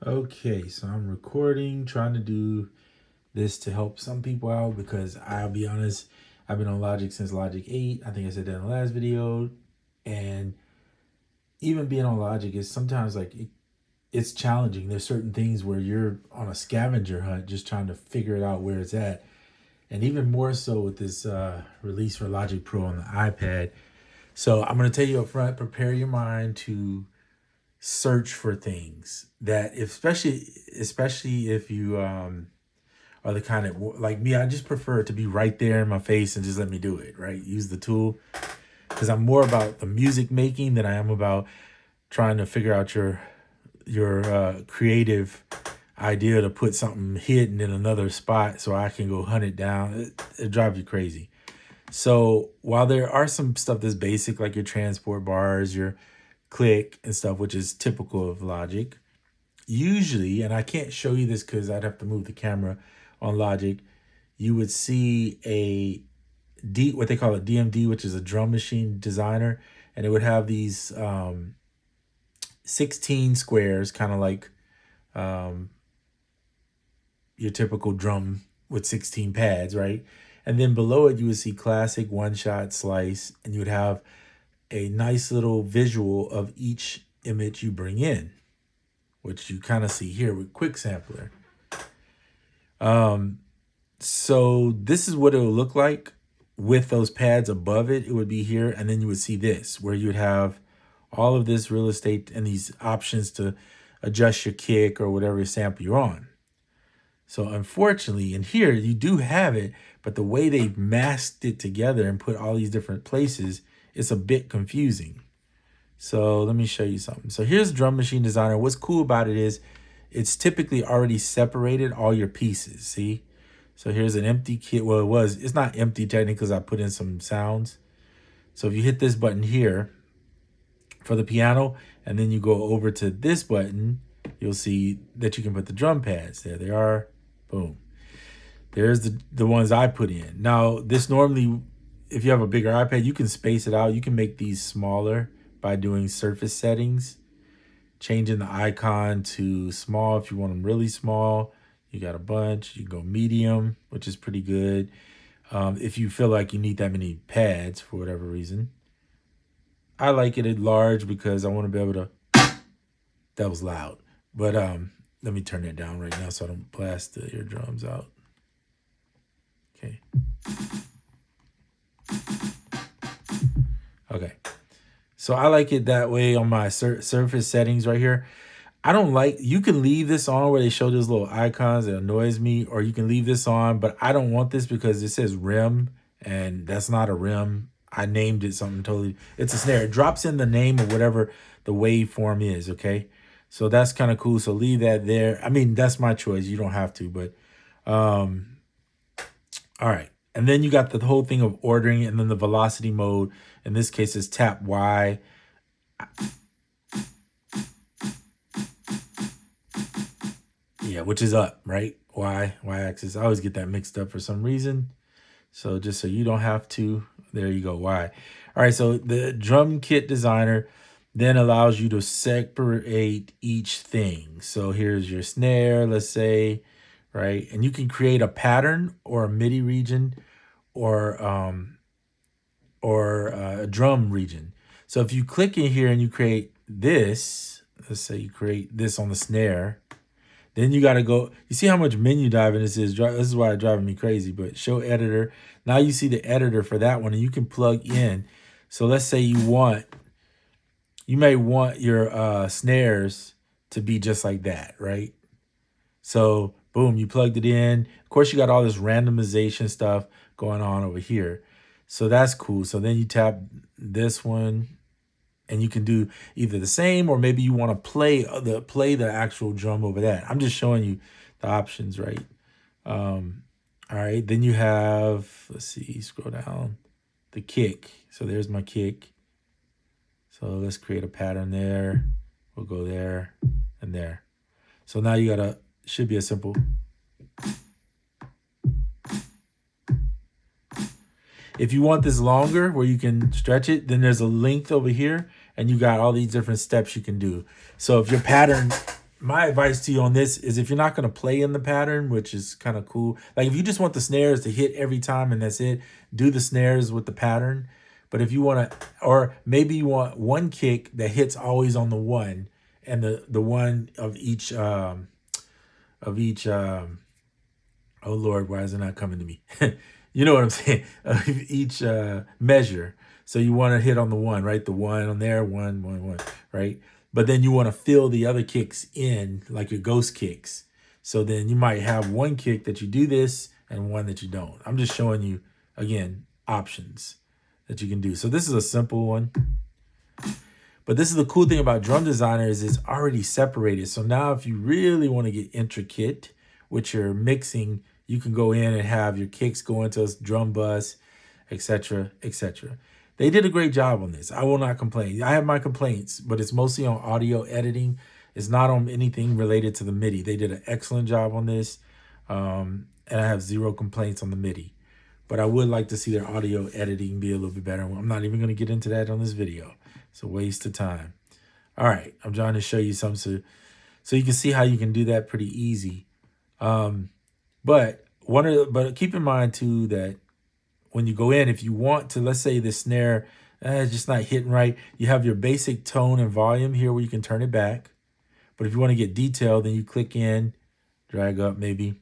Okay, so I'm recording, trying to do this to help some people out because I'll be honest, I've been on Logic since Logic 8. I think I said that in the last video. And even being on Logic is sometimes it's challenging. There's certain things where you're on a scavenger hunt just trying to figure it out where it's at. And even more so with this release for Logic Pro on the iPad. So I'm going to tell you up front, prepare your mind to search for things that, especially if you are the kind of like me. I just prefer it to be right there in my face and just let me do it, right? Use the tool, because I'm more about the music making than I am about trying to figure out your creative idea to put something hidden in another spot so I can go hunt it down. It drives you crazy. So while there are some stuff that's basic, like your transport bars, your click and stuff, which is typical of Logic, usually, and I can't show you this because I'd have to move the camera on Logic, you would see what they call a DMD, which is a drum machine designer, and it would have these 16 squares, kind of like your typical drum with 16 pads, right? And then below it, you would see classic, one shot, slice, and you would have a nice little visual of each image you bring in, which you kind of see here with Quick Sampler. So this is what it would look like with those pads above it. It would be here, and then you would see this, where you would have all of this real estate and these options to adjust your kick or whatever sample you're on. So unfortunately, in here, you do have it, but the way they've masked it together and put all these different places, it's a bit confusing. So let me show you something. So here's Drum Machine Designer. What's cool about it is it's typically already separated all your pieces, see? So here's an empty kit. Well, it's not empty technically because I put in some sounds. So if you hit this button here for the piano, and then you go over to this button, you'll see that you can put the drum pads. There they are. Boom. There's the ones I put in. Now, this normally, if you have a bigger iPad, you can space it out. You can make these smaller by doing surface settings, changing the icon to small if you want them really small. You got a bunch. You can go medium, which is pretty good. If you feel like you need that many pads for whatever reason. I like it at large because I want to be able to, that was loud. But let me turn that down right now so I don't blast the eardrums out. Okay. Okay. So I like it that way on my surface settings right here. I don't like, you can leave this on where they show those little icons. It annoys me. Or you can leave this on, but I don't want this because it says rim, and that's not a rim. I named it something totally, it's a snare. It drops in the name of whatever the waveform is, okay? So that's kind of cool. So leave that there. I mean, that's my choice. You don't have to, but all right. And then you got the whole thing of ordering, and then the velocity mode. In this case, is tap Y. Yeah, which is up, right? Y axis. I always get that mixed up for some reason. So just so you don't have to, there you go, Y. All right, so the drum kit designer then allows you to separate each thing. So here's your snare, let's say, right? And you can create a pattern or a MIDI region or a drum region. So if you click in here and you create this, let's say you create this on the snare, then you got to go, you see how much menu diving this is? This is why it's driving me crazy, but show editor. Now you see the editor for that one, and you can plug in. So let's say you may want your snares to be just like that, right? So boom, you plugged it in. Of course, you got all this randomization stuff going on over here. So that's cool. So then you tap this one, and you can do either the same, or maybe you want to play the actual drum over that. I'm just showing you the options, right? All right, then you have, let's see, scroll down, the kick. So there's my kick. So let's create a pattern there. We'll go there and there. So now you should be a simple. If you want this longer where you can stretch it, then there's a length over here, and you got all these different steps you can do. So if your pattern my advice to you on this is if you're not going to play in the pattern, which is kind of cool, like if you just want the snares to hit every time and that's it, do the snares with the pattern. But if you want to, or maybe you want one kick that hits always on the one, and the one of each oh Lord, why is it not coming to me? You know what I'm saying? Of each measure. So you want to hit on the one, right? The one on there, one, right? But then you want to fill the other kicks in like your ghost kicks. So then you might have one kick that you do this and one that you don't. I'm just showing you, again, options that you can do. So this is a simple one. But this is the cool thing about Drum Designer is it's already separated. So now if you really want to get intricate with your mixing, you can go in and have your kicks go into a drum bus, etc., etc. They did a great job on this. I will not complain. I have my complaints, but it's mostly on audio editing. It's not on anything related to the MIDI. They did an excellent job on this, and I have zero complaints on the MIDI. But I would like to see their audio editing be a little bit better. I'm not even going to get into that on this video. It's a waste of time. All right, I'm trying to show you something so you can see how you can do that pretty easy. But keep in mind too that when you go in, if you want to, let's say the snare is just not hitting right, you have your basic tone and volume here where you can turn it back. But if you want to get detailed, then you click in, drag up maybe,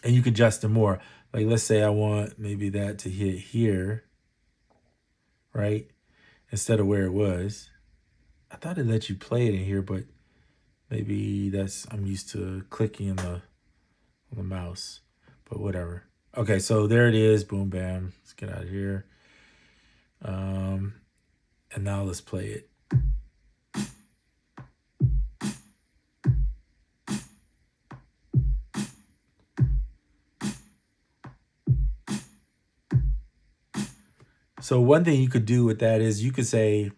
and you can adjust it more. Like let's say I want maybe that to hit here, right? Instead of where it was. I thought it let you play it in here, but maybe I'm used to clicking on the mouse, but whatever. Okay, so there it is. Boom, bam. Let's get out of here. And now let's play it. So one thing you could do with that is you could say,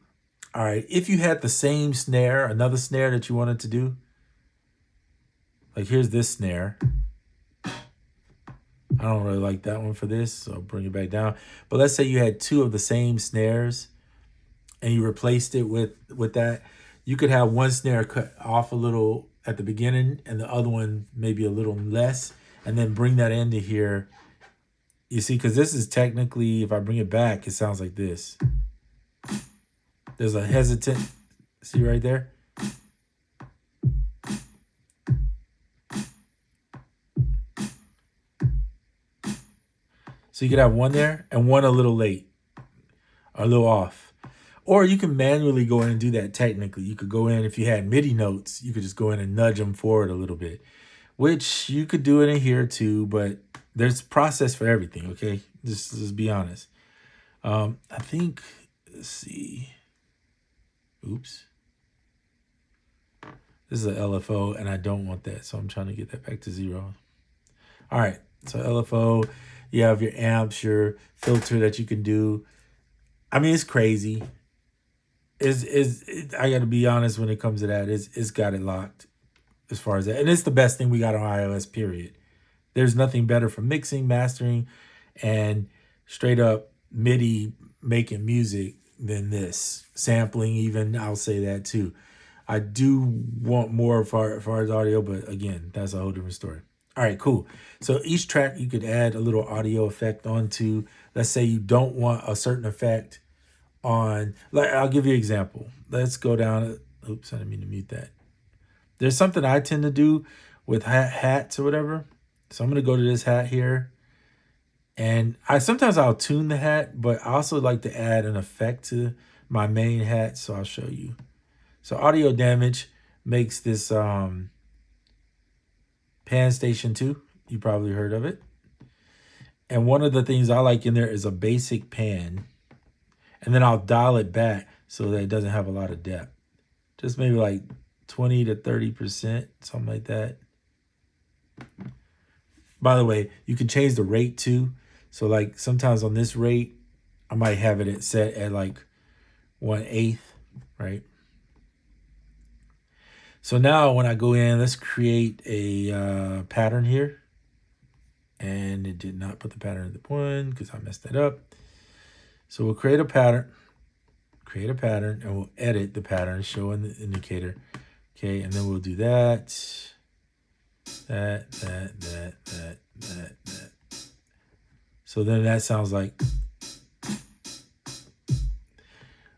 all right, if you had the same snare, another snare that you wanted to do, like here's this snare. I don't really like that one for this, so I'll bring it back down. But let's say you had two of the same snares and you replaced it with that. You could have one snare cut off a little at the beginning and the other one maybe a little less, and then bring that into here. You see, because this is technically, if I bring it back, it sounds like this. There's a hesitant, see right there? So you could have one there and one a little late, or a little off. Or you can manually go in and do that technically. You could go in, if you had MIDI notes, you could just go in and nudge them forward a little bit, which you could do it in here too, but there's a process for everything, okay? Just be honest. I think, let's see. Oops. This is an LFO, and I don't want that, so I'm trying to get that back to 0. All right, so LFO, you have your amps, your filter that you can do. I mean, it's crazy. I got to be honest when it comes to that. It's got it locked as far as that. And it's the best thing we got on iOS, period. There's nothing better for mixing, mastering, and straight up MIDI making music than this. Sampling even, I'll say that too. I do want more as far as audio, but again, that's a whole different story. All right, cool. So each track you could add a little audio effect onto. Let's say you don't want a certain effect on, like, I'll give you an example. Let's go down. Oops, I didn't mean to mute that. There's something I tend to do with hats or whatever. So I'm going to go to this hat here. And sometimes I'll tune the hat, but I also like to add an effect to my main hat. So I'll show you. So audio damage makes this pan station 2. You probably heard of it. And one of the things I like in there is a basic pan. And then I'll dial it back so that it doesn't have a lot of depth. Just maybe like 20 to 30%, something like that. By the way, you can change the rate too. So like sometimes on this rate, I might have it set at like 1/8, right? So now when I go in, let's create a pattern here. And it did not put the pattern at the one because I messed that up. So we'll create a pattern, and we'll edit the pattern, show in the indicator. Okay, and then we'll do that. That. So then that sounds like,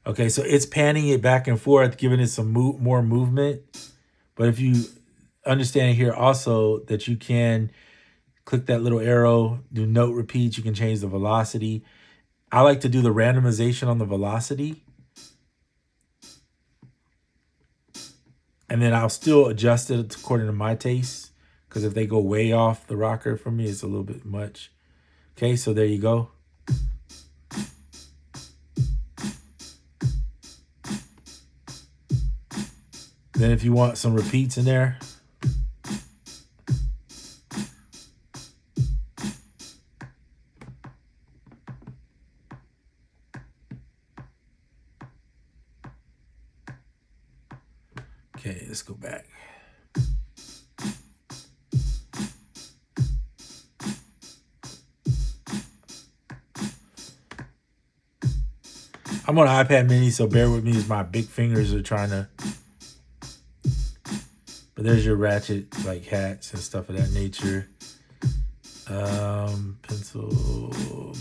okay, so it's panning it back and forth, giving it some more movement. But if you understand here also that you can click that little arrow, do note repeats, you can change the velocity. I like to do the randomization on the velocity. And then I'll still adjust it according to my taste. Because if they go way off the rocker for me, it's a little bit much. Okay, so there you go. Then if you want some repeats in there, okay, let's go back. I'm on an iPad mini, so bear with me as my big fingers are trying to. But there's your ratchet, like hats and stuff of that nature. Pencil,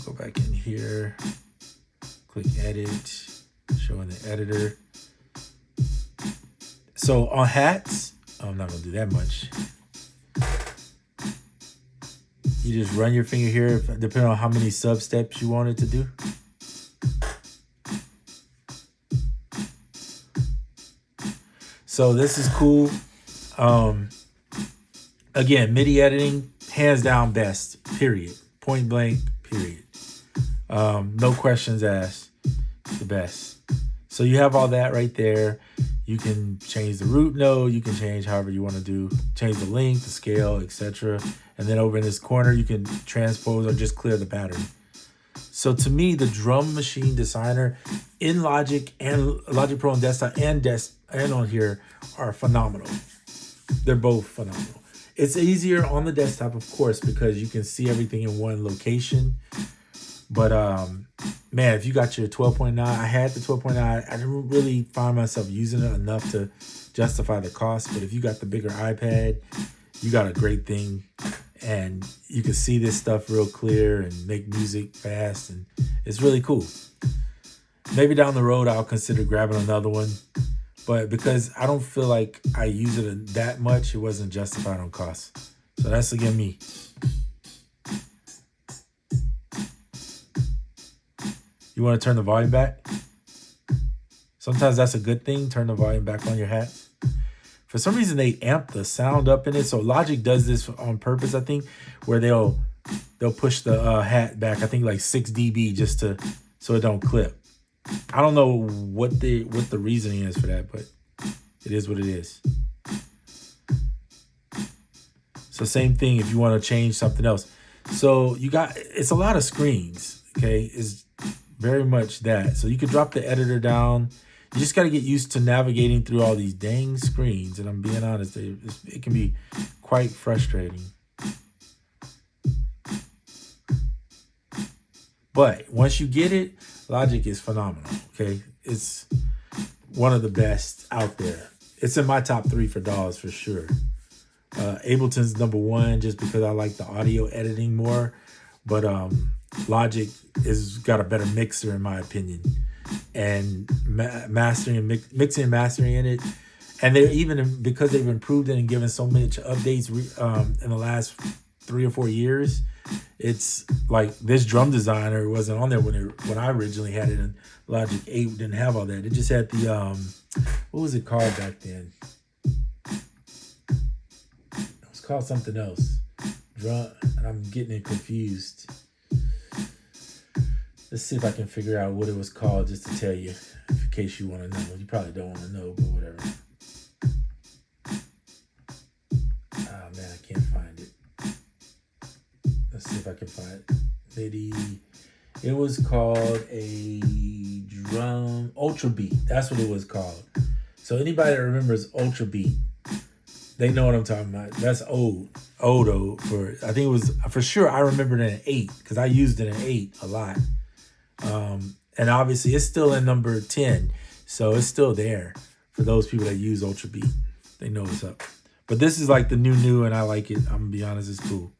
go back in here. Click edit, showing the editor. So on hats, I'm not gonna do that much. You just run your finger here, depending on how many sub steps you want it to do. So this is cool. Again, MIDI editing, hands down best, period. Point blank, period. No questions asked, the best. So you have all that right there. You can change the root node. You can change however you want to do. Change the length, the scale, etc. And then over in this corner, you can transpose or just clear the pattern. So to me, the drum machine designer in Logic and Logic Pro on desktop and on here are phenomenal. They're both phenomenal. It's easier on the desktop, of course, because you can see everything in one location. But man, if you got your 12.9, I had the 12.9. I didn't really find myself using it enough to justify the cost. But if you got the bigger iPad, you got a great thing. And you can see this stuff real clear and make music fast. And it's really cool. Maybe down the road, I'll consider grabbing another one. But because I don't feel like I use it that much, it wasn't justified on cost. So that's, again, me. You want to turn the volume back? Sometimes that's a good thing. Turn the volume back on your hat. For some reason, they amp the sound up in it. So Logic does this on purpose, I think, where they'll push the hat back, I think like 6 dB just so it don't clip. I don't know what the reasoning is for that, but it is what it is. So same thing if you want to change something else. So it's a lot of screens, okay? It's very much that. So you can drop the editor down. You just got to get used to navigating through all these dang screens. And I'm being honest, it can be quite frustrating. But once you get it, Logic is phenomenal, okay? It's one of the best out there. It's in my top 3 for DAWs for sure. Ableton's number 1 just because I like the audio editing more. But Logic has got a better mixer in my opinion. And mixing and mastering in it. And they're even, because they've improved it and given so much updates in the last 3 or 4 years, it's like this drum designer wasn't on there when I originally had it, and Logic 8 didn't have all that. It just had the what was it called back then? It was called something else. Drum, and I'm getting it confused. Let's see if I can figure out what it was called just to tell you, in case you want to know. You probably don't want to know, but whatever. Oh man, I can't find it. Let's see if I can find it. MIDI. It was called a drum Ultra Beat. That's what it was called. So anybody that remembers Ultra Beat, they know what I'm talking about. That's old for, I think it was, for sure I remembered it in 8 because I used it in 8 a lot. And obviously it's still in number 10. So it's still there for those people that use Ultra Beat. They know what's up. But this is like the new, and I like it. I'm gonna be honest, it's cool.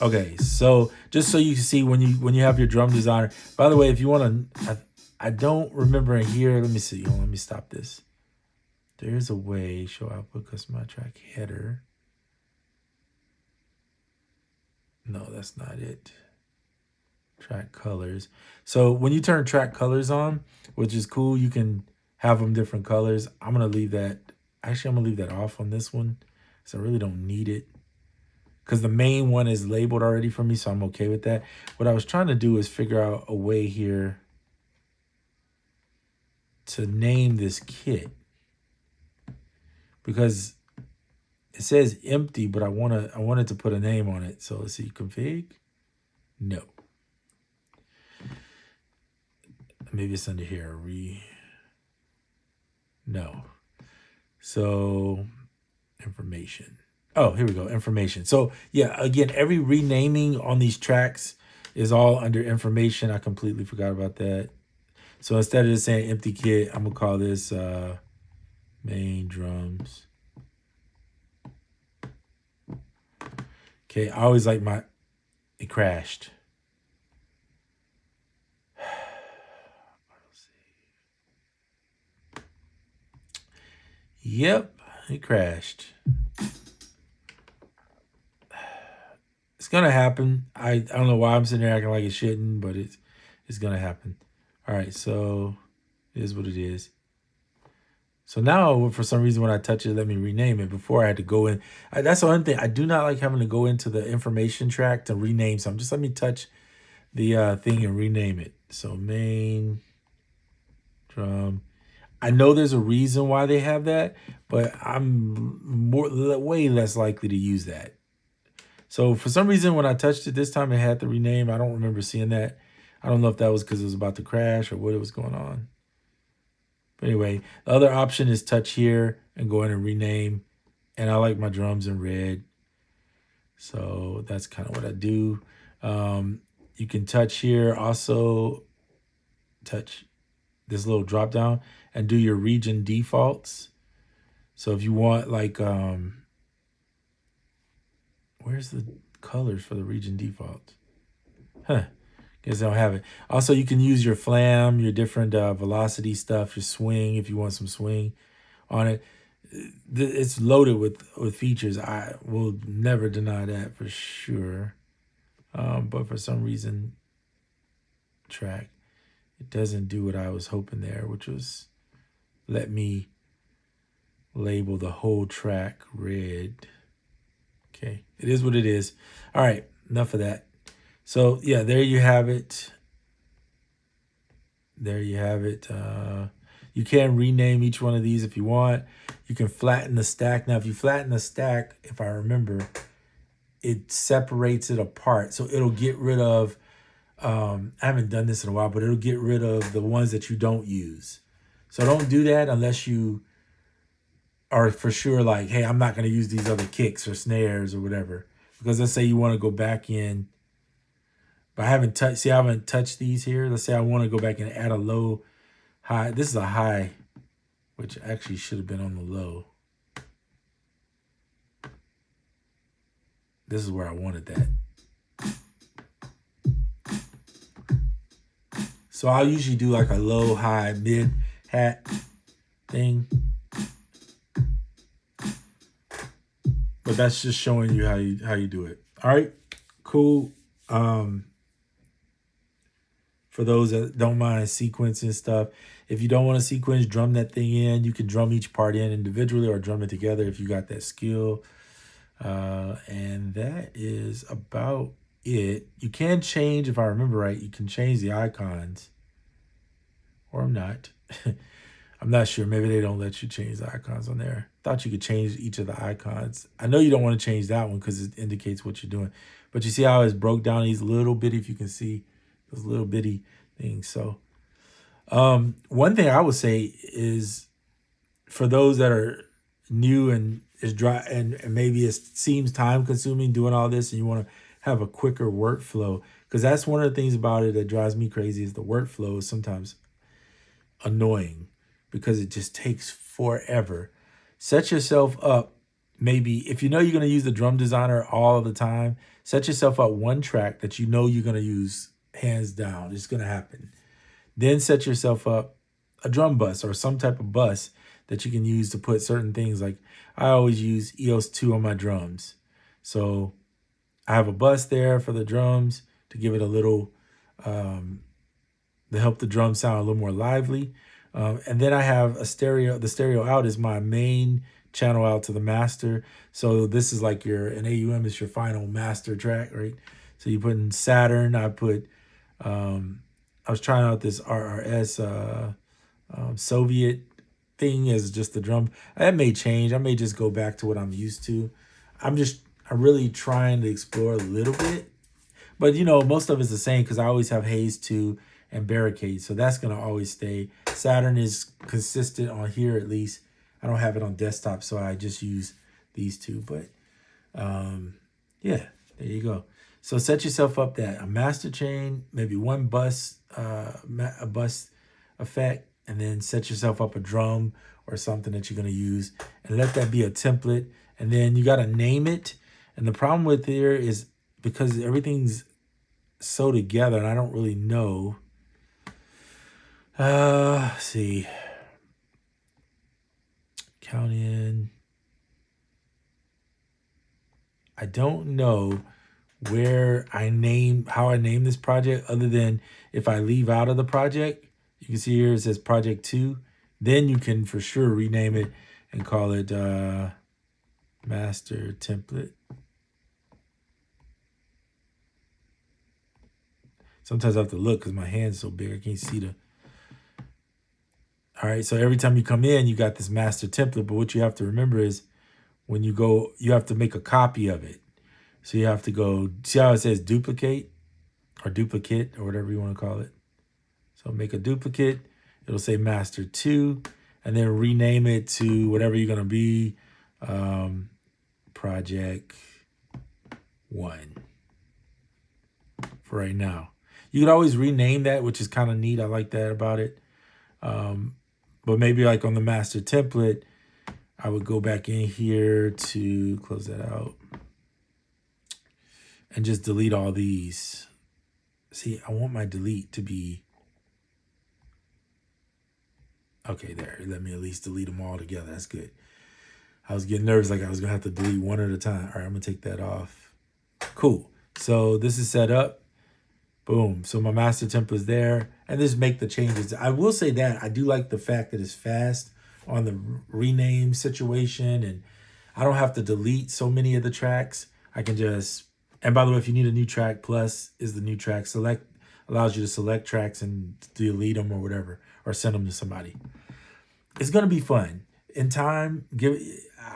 Okay, so just so you can see when you have your drum designer. By the way, if you want to, I don't remember in here. Let me see. Let me stop this. There's a way. Show output, customize track header. No, that's not it. Track colors. So when you turn track colors on, which is cool, you can have them different colors. I'm gonna leave that. Actually, I'm gonna leave that off on this one, because I really don't need it. Because the main one is labeled already for me, so I'm okay with that. What I was trying to do is figure out a way here to name this kit, because it says empty, but I wanted to put a name on it. So let's see, config. No. Maybe it's under here. No. So information. Oh, here we go. Information. So yeah, again, every renaming on these tracks is all under information. I completely forgot about that. So instead of just saying empty kit, I'm gonna call this main drums. Okay, I always like it crashed. Yep, it crashed. It's gonna happen. I don't know why I'm sitting there acting like it shouldn't, but it's gonna happen. All right, so it is what it is. So now, for some reason, when I touch it, let me rename it. Before I had to go in. That's the one thing. I do not like having to go into the information track to rename something. Just let me touch the thing and rename it. So main drum. I know there's a reason why they have that, but I'm way less likely to use that. So for some reason, when I touched it this time, it had to rename. I don't remember seeing that. I don't know if that was because it was about to crash or what was going on. But anyway, the other option is touch here and go in and rename. And I like my drums in red. So that's kind of what I do. You can touch here, also touch this little drop down and do your region defaults. So if you want like, where's the colors for the region defaults? Guess I don't have it. Also, you can use your flam, your different velocity stuff, your swing, if you want some swing on it. It's loaded with features. I will never deny that for sure. But for some reason, track, it doesn't do what I was hoping there, which was let me label the whole track red. Okay, it is what it is. All right, enough of that. So yeah, there you have it. There you have it. You can rename each one of these if you want. You can flatten the stack. Now, if you flatten the stack, if I remember, it separates it apart. So it'll get rid of, I haven't done this in a while, but it'll get rid of the ones that you don't use. So don't do that unless you are for sure like, hey, I'm not going to use these other kicks or snares or whatever. Because let's say you want to go back in, but I haven't touched these here. Let's say I want to go back and add a low, high. This is a high, which actually should have been on the low. This is where I wanted that. So I'll usually do like a low, high, mid hat thing. But that's just showing you how you do it. All right, cool. For those that don't mind sequencing stuff, if you don't want to sequence, drum that thing in. You can drum each part in individually or drum it together if you got that skill. And that is about it. You can change, if I remember right, you can change the icons. Or I'm not. I'm not sure. Maybe they don't let you change the icons on there. Thought you could change each of the icons. I know you don't want to change that one because it indicates what you're doing. But you see how it's broke down these little bitty, if you can see those little bitty things. So one thing I would say is for those that are new and is dry and maybe it seems time consuming doing all this and you want to have a quicker workflow, because that's one of the things about it that drives me crazy is the workflow is sometimes annoying because it just takes forever. set yourself up. Maybe if you know you're going to use the drum designer all the time, set yourself up one track that you know you're going to use hands down. It's going to happen. Then set yourself up a drum bus or some type of bus that you can use to put certain things. Like I always use EOS 2 on my drums. So I have a bus there for the drums to give it a little, to help the drum sound a little more lively. And then I have a stereo. The stereo out is my main channel out to the master. So this is like an AUM is your final master track, right? So you put in Saturn. I was trying out this RRS Soviet thing as just the drum. That may change. I may just go back to what I'm used to. I'm really trying to explore a little bit. But, most of it's the same because I always have Haze 2 and Barricade. So that's going to always stay. Saturn is consistent on here at least. I don't have it on desktop, so I just use these two. But, yeah, there you go. So set yourself up a master chain, maybe one bus, a bus effect, and then set yourself up a drum or something that you're going to use. And let that be a template. And then you got to name it. And the problem with here is because everything's so together and I don't really know. Let's see. Count in. I don't know how I name this project other than if I leave out of the project. You can see here it says project 2. Then you can for sure rename it and call it master template. Sometimes I have to look because my hand's so big I can't see the. All right, so every time you come in, you got this master template. But what you have to remember is when you go, you have to make a copy of it. So you have to go, see how it says duplicate or whatever you want to call it. So make a duplicate. It'll say master 2 and then rename it to whatever you're going to be. Project 1 for right now. You could always rename that, which is kind of neat. I like that about it. But maybe like on the master template, I would go back in here to close that out and just delete all these. See, I want my delete to be, okay, there. Let me at least delete them all together. That's good. I was getting nervous like I was going to have to delete one at a time. All right, I'm going to take that off. Cool. So this is set up. Boom. So my master template is there. And just make the changes. I will say that I do like the fact that it's fast on the rename situation. And I don't have to delete so many of the tracks. I can just, and by the way, if you need a new track, plus is the new track. Select allows you to select tracks and delete them or whatever, or send them to somebody. It's going to be fun. In time,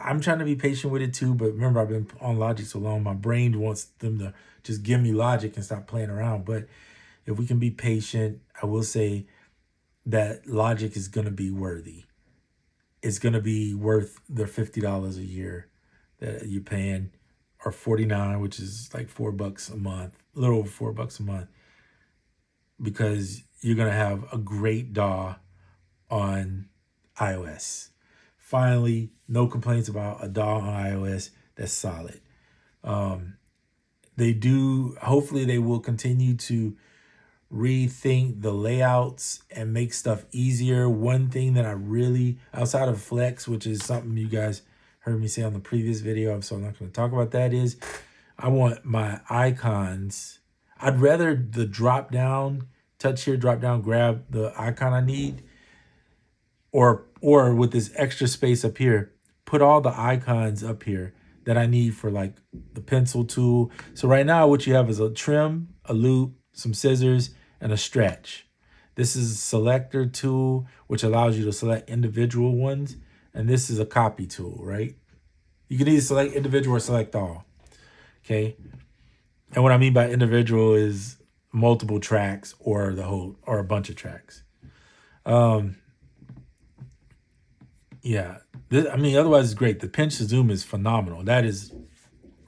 I'm trying to be patient with it too, but remember I've been on Logic so long, my brain wants them to just give me Logic and stop playing around. But if we can be patient, I will say that Logic is going to be worthy. It's going to be worth the $50 a year that you're paying, or $49, which is like $4 a month, a little over $4 a month, because you're going to have a great DAW on iOS. Finally, no complaints about a DAW on iOS that's solid. Hopefully they will continue to rethink the layouts and make stuff easier. One thing that I really, outside of Flex, which is something you guys heard me say on the previous video, so I'm not going to talk about that, is I want my icons. I'd rather the drop down, touch here, drop down, grab the icon I need, or with this extra space up here, put all the icons up here that I need for like the pencil tool. So right now what you have is a trim, a loop, some scissors, and a stretch. This is a selector tool, which allows you to select individual ones. And this is a copy tool, right? You can either select individual or select all, okay? And what I mean by individual is multiple tracks or the whole, or a bunch of tracks. Yeah, otherwise it's great. The pinch to zoom is phenomenal. That is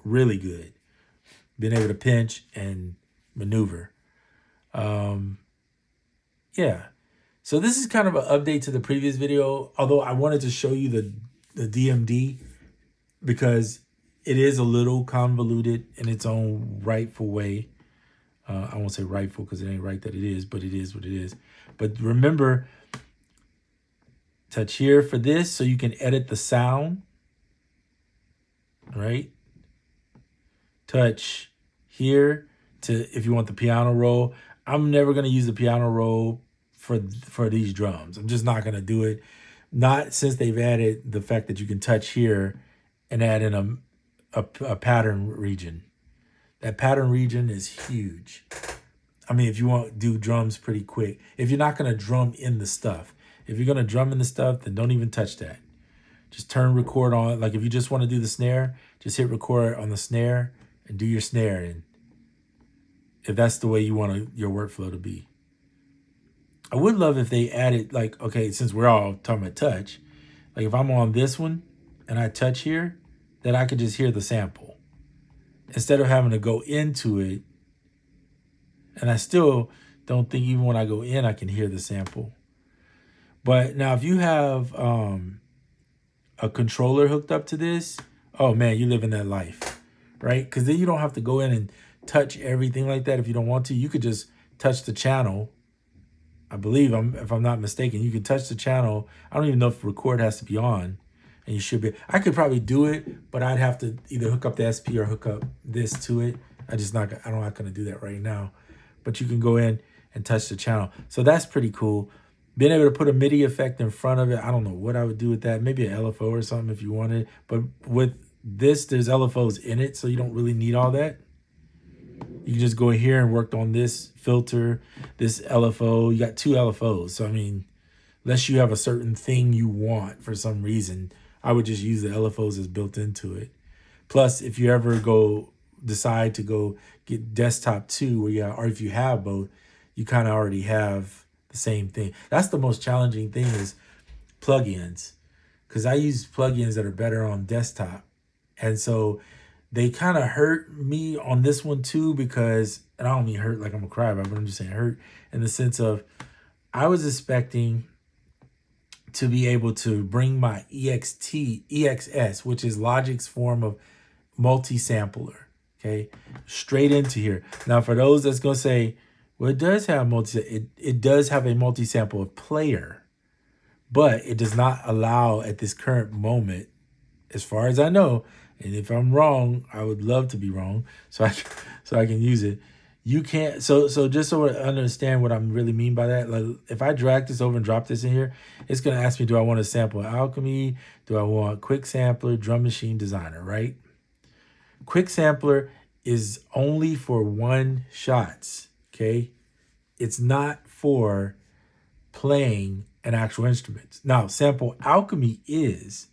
really good. Being able to pinch and maneuver. Yeah. So this is kind of an update to the previous video, although I wanted to show you DMD, because it is a little convoluted in its own rightful way. I won't say rightful because it ain't right that it is, but it is what it is. But remember, touch here for this so you can edit the sound, right? Touch here to if you want the piano roll. I'm never going to use the piano roll for these drums. I'm just not going to do it. Not since they've added the fact that you can touch here and add in a pattern region. That pattern region is huge. I mean, if you want to do drums pretty quick, if you're not going to drum in the stuff, if you're going to drum in the stuff, then don't even touch that. Just turn record on. Like if you just want to do the snare, just hit record on the snare and do your snare. And if that's the way you want your workflow to be. I would love if they added, like, okay, since we're all talking about touch, like if I'm on this one and I touch here, then I could just hear the sample instead of having to go into it. And I still don't think even when I go in, I can hear the sample. But now if you have a controller hooked up to this, oh man, you're living that life, right? Because then you don't have to go in and touch everything like that if you don't want to. You could just touch the channel. I believe, if I'm not mistaken, you can touch the channel. I don't even know if record has to be on, and you should be. I could probably do it, but I'd have to either hook up the SP or hook up this to it. I'm not gonna do that right now. But you can go in and touch the channel. So that's pretty cool. Being able to put a MIDI effect in front of it, I don't know what I would do with that. Maybe an LFO or something if you wanted. But with this, there's LFOs in it, so you don't really need all that. You can just go in here and work on this filter, this LFO. You got 2 LFOs. So, I mean, unless you have a certain thing you want for some reason, I would just use the LFOs as built into it. Plus, if you ever decide to go get desktop 2, or if you have both, you kind of already have the same thing. That's the most challenging thing is plugins, because I use plugins that are better on desktop. And so they kind of hurt me on this one too, because, and I don't mean hurt like I'm a crybaby, but I'm just saying hurt in the sense of I was expecting to be able to bring my EXS, which is Logic's form of multi-sampler, okay, straight into here. Now, for those that's going to say, well, it does have it does have a multi-sample player, but it does not allow at this current moment, as far as I know, and if I'm wrong, I would love to be wrong, so I can use it. You can't. So just so I understand what I really mean by that, like if I drag this over and drop this in here, it's gonna ask me, do I want to sample Alchemy? Do I want Quick Sampler, Drum Machine Designer? Right? Quick Sampler is only for one shots. Okay, it's not for playing an actual instrument. Now, Sample Alchemy is,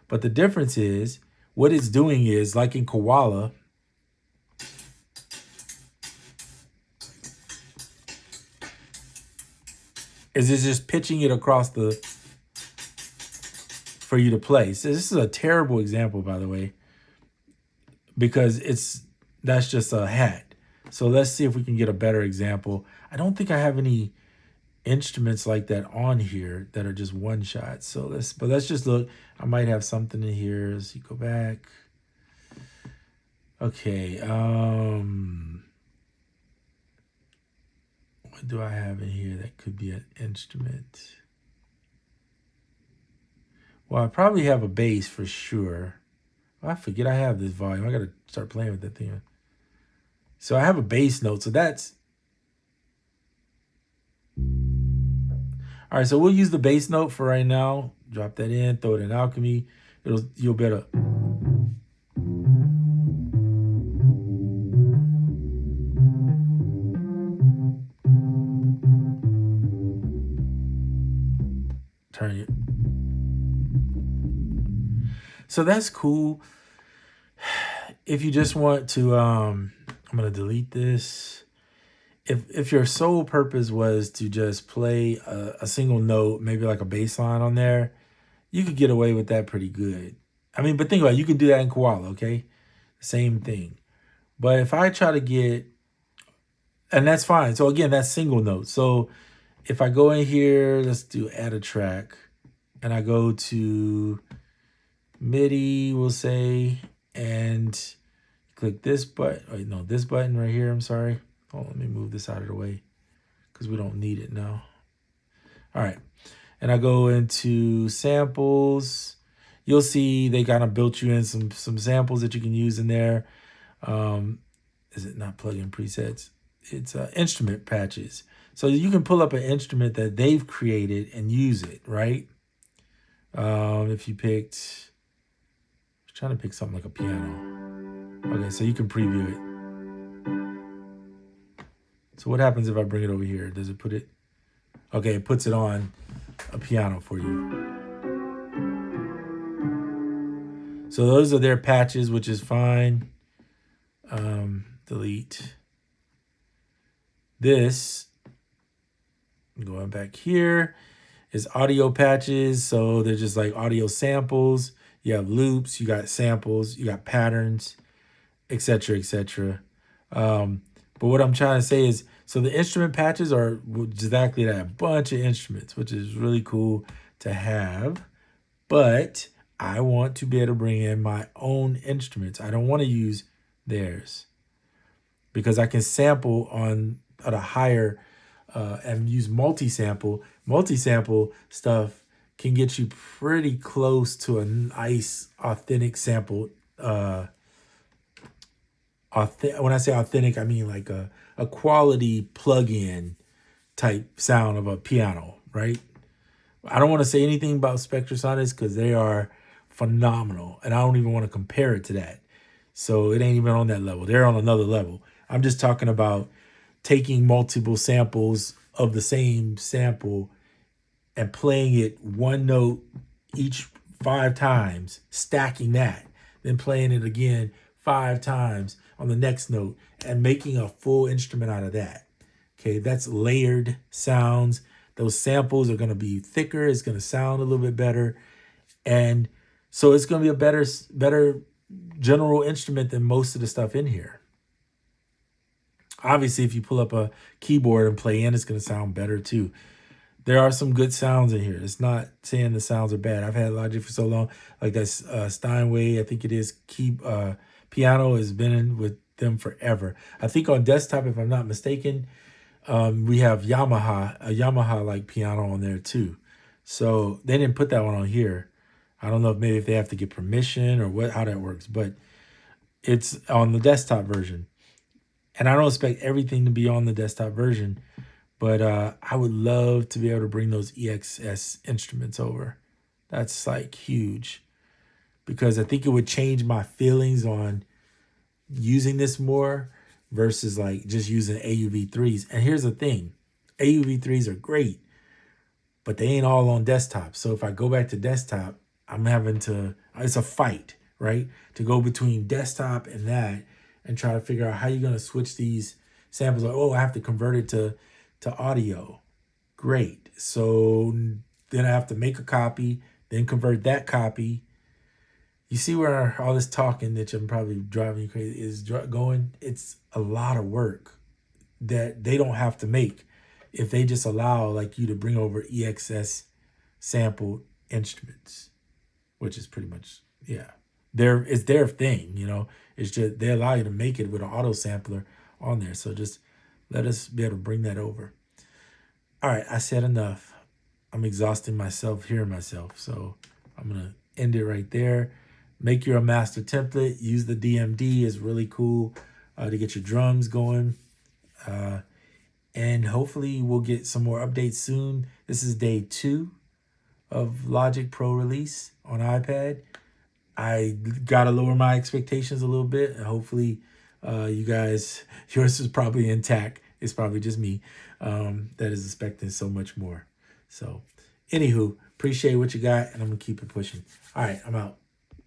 but the difference is what it's doing is, like in Koala, is it's just pitching it across for you to play. So this is a terrible example, by the way, because that's just a hat. So let's see if we can get a better example. I don't think I have any instruments like that on here that are just one shot. So let's just look. I might have something in here as you go back. Okay. What do I have in here that could be an instrument? Well, I probably have a bass for sure. Oh, I forget I have this volume. I got to start playing with that thing. So I have a bass note. So that's... All right, so we'll use the bass note for right now. Drop that in, throw it in Alchemy. You'll better... turn it. So that's cool. If you just want to, I'm going to delete this. If your sole purpose was to just play a single note, maybe like a bass line on there, you could get away with that pretty good. I mean, but think about it, you can do that in Koala, okay? Same thing. But if I try to get, and that's fine. So again, that's single note. So if I go in here, let's do add a track, and I go to MIDI, we'll say, and click this button. Oh, no, this button right here. I'm sorry. Oh, let me move this out of the way because we don't need it now. All right. And I go into samples. You'll see they kind of built you in some samples that you can use in there. Is it not plugin presets? It's instrument patches. So you can pull up an instrument that they've created and use it, right? If you picked, I'm trying to pick something like a piano. Okay, so you can preview it. So what happens if I bring it over here? Does it put it? Okay, it puts it on a piano for you. So those are their patches, which is fine. Delete. This, going back here, is audio patches. So they're just like audio samples. You have loops, you got samples, you got patterns, etc., etc. But what I'm trying to say is, so the instrument patches are exactly that, a bunch of instruments, which is really cool to have. But I want to be able to bring in my own instruments. I don't want to use theirs because I can sample on at a higher and use multi-sample. Multi-sample stuff can get you pretty close to a nice, authentic sample. When I say authentic, I mean like a quality plug-in type sound of a piano, right? I don't want to say anything about Spectrasonics because they are phenomenal, and I don't even want to compare it to that. So it ain't even on that level. They're on another level. I'm just talking about taking multiple samples of the same sample and playing it one note each 5 times, stacking that, then playing it again 5 times on the next note and making a full instrument out of that. Okay, that's layered sounds. Those samples are going to be thicker. It's going to sound a little bit better. And so it's going to be a better general instrument than most of the stuff in here. Obviously, if you pull up a keyboard and play in, it's going to sound better too. There are some good sounds in here. It's not saying the sounds are bad. I've had Logic for so long. Like that Steinway, I think it is, piano has been in with them forever. I think on desktop, if I'm not mistaken, we have a Yamaha like piano on there too. So they didn't put that one on here. I don't know if maybe if they have to get permission or how that works, but it's on the desktop version. And I don't expect everything to be on the desktop version, but I would love to be able to bring those EXS instruments over. That's like huge because I think it would change my feelings on using this more versus like just using AUV3s. And here's the thing, AUV3s are great, but they ain't all on desktop. So if I go back to desktop, it's a fight, right? To go between desktop and that and try to figure out how you're going to switch these samples. Like, oh, I have to convert it to audio. Great. So then I have to make a copy, then convert that copy. You see where all this talking that I'm probably driving you crazy is going? It's a lot of work that they don't have to make if they just allow like you to bring over EXS sampled instruments, which is pretty much, yeah. It's their thing, you know. It's just they allow you to make it with an auto sampler on there. So just let us be able to bring that over. All right, I said enough. I'm exhausting myself, hearing myself. So I'm going to end it right there. Make your master template. Use the DMD. It's really cool to get your drums going. And hopefully we'll get some more updates soon. This is day 2 of Logic Pro release on iPad. I got to lower my expectations a little bit. And hopefully you guys, yours is probably intact. It's probably just me that is expecting so much more. So anywho, appreciate what you got, and I'm going to keep it pushing. All right, I'm out.